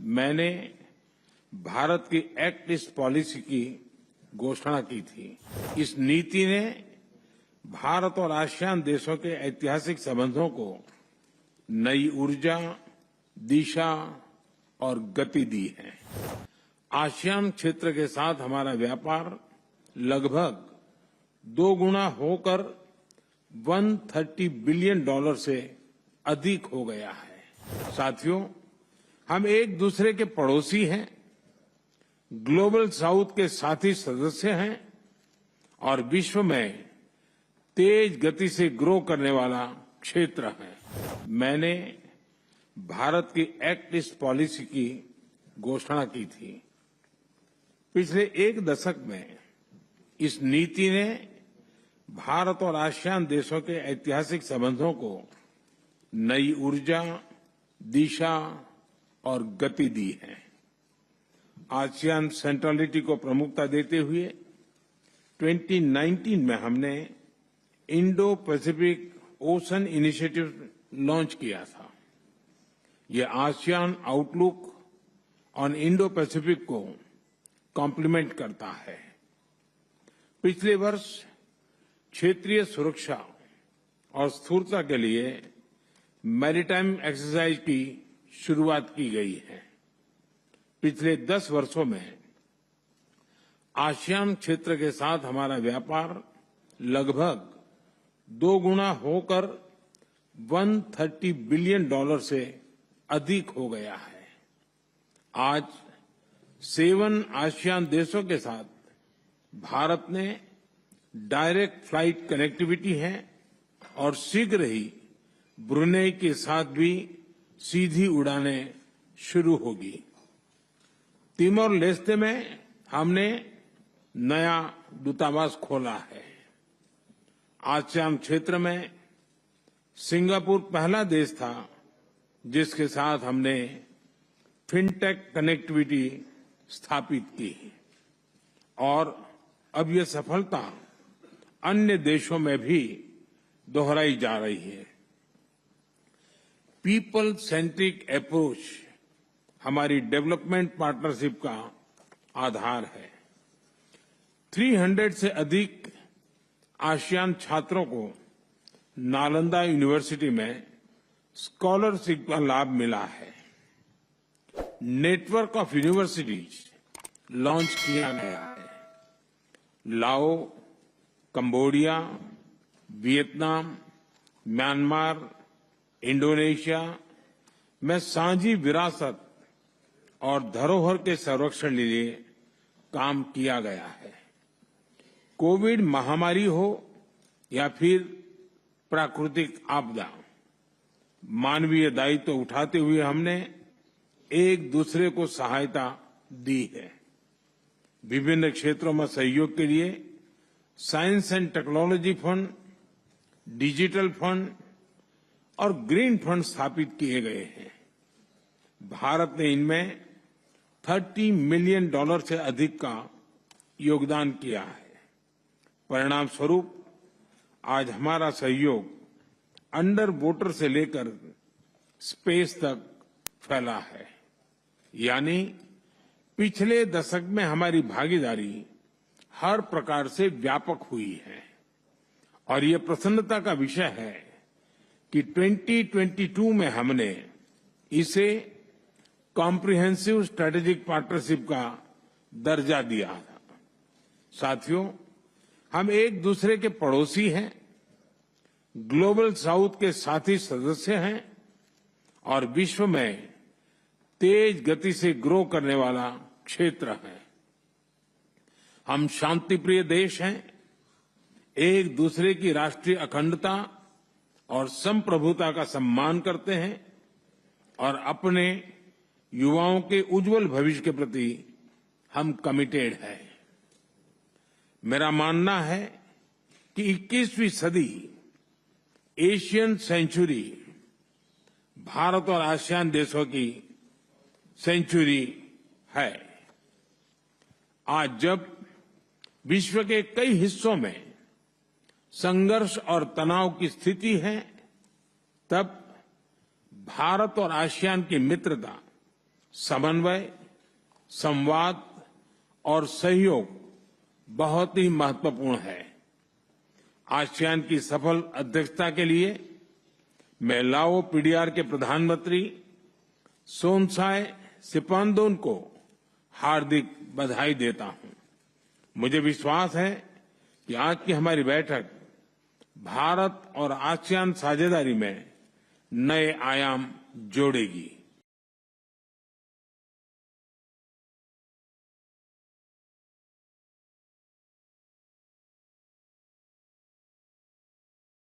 मैंने भारत की act east policy की घोषणा की थी। इस नीति ने भारत और आसियान देशों के ऐतिहासिक संबंधों को नई ऊर्जा, दिशा और गति दी है। आसियान क्षेत्र के साथ हमारा व्यापार लगभग 2 गुना होकर $130 बिलियन से अधिक हो गया है। साथियों, हम एक दूसरे के पड़ोसी हैं, ग्लोबल साउथ के साथी सदस्य हैं और विश्व में तेज गति से ग्रो करने वाला क्षेत्र है। मैंने भारत की एक्ट ईस्ट पॉलिसी की घोषणा की थी। पिछले एक दशक में इस नीति ने भारत और आसियान देशों के ऐतिहासिक संबंधों को नई ऊर्जा, दिशा और गति दी है। आसियान सेंट्रलिटी को प्रमुखता देते हुए 2019 में हमने Indo Pacific ocean initiative launch किया था। ये ASEAN outlook on Indo Pacific को कॉम्प्लीमेंट करता है। पिछले वर्ष क्षेत्रीय सुरक्षा और स्थिरता के लिए मैरीटाइम एक्सरसाइज की शुरुआत की गई है। पिछले 10 वर्षों में आसियान क्षेत्र के साथ हमारा व्यापार लगभग 2 गुना होकर $130 बिलियन से अधिक हो गया है। आज 7 आसियान देशों के साथ भारत ने डायरेक्ट फ्लाइट कनेक्टिविटी है और शीघ्र ही ब्रुनेई के साथ भी सीधी उड़ानें शुरू होगी। तिमोर लेस्ते में हमने नया दूतावास खोला है। आसियान क्षेत्र में सिंगापुर पहला देश था जिसके साथ हमने फिनटेक कनेक्टिविटी स्थापित की और अब ये सफलता अन्य देशों में भी दोहराई जा रही है। पीपल सेंट्रिक अप्रोच हमारी डेवलपमेंट पार्टनरशिप का आधार है। 300 से अधिक आसियान छात्रों को नालंदा यूनिवर्सिटी में स्कॉलरशिप का लाभ मिला है। नेटवर्क ऑफ यूनिवर्सिटीज लॉन्च किया गया है। लाओ, कंबोडिया, वियतनाम, म्यांमार, इंडोनेशिया में साझी विरासत और धरोहर के संरक्षण के लिए काम किया गया है। कोविड महामारी हो या फिर प्राकृतिक आपदा, मानवीय दायित्व उठाते हुए हमने एक दूसरे को सहायता दी है। विभिन्न क्षेत्रों में सहयोग के लिए science and technology fund, digital fund और ग्रीन फंड स्थापित किए गए हैं। भारत ने इनमें $30 मिलियन से अधिक का योगदान किया है। परिणाम स्वरूप आज हमारा सहयोग अंडर वाटर से लेकर स्पेस तक फैला है। यानी पिछले दशक में हमारी भागीदारी हर प्रकार से व्यापक हुई है और ये प्रसन्नता का विषय है कि 2022 में हमने इसे कॉम्प्रिहेंसिव स्ट्रेटेजिक पार्टनरशिप का दर्जा दिया था। साथियों, हम एक दूसरे के पड़ोसी हैं, ग्लोबल साउथ के साथी सदस्य हैं और विश्व में तेज गति से ग्रो करने वाला क्षेत्र है। हम शांतिप्रिय देश हैं, एक दूसरे की राष्ट्रीय अखंडता और संप्रभुता का सम्मान करते हैं और अपने युवाओं के उज्जवल भविष्य के प्रति हम कमिटेड हैं। मेरा मानना है कि 21वीं सदी एशियन सेंचुरी भारत और आसियान देशों की सेंचुरी है। आज जब विश्व के कई हिस्सों में संघर्ष और तनाव की स्थिति है, तब भारत और आसियान की मित्रता समन्वय, संवाद और सहयोग बहुत ही महत्वपूर्ण है। आसियान की सफल अध्यक्षता के लिए मैं लाओ पीडीआर के प्रधानमंत्री सोनसाई सिपांदोन को हार्दिक बधाई देता हूं। मुझे विश्वास है कि आज की हमारी बैठक भारत और आसियान साझेदारी में नए आयाम जोड़ेगी।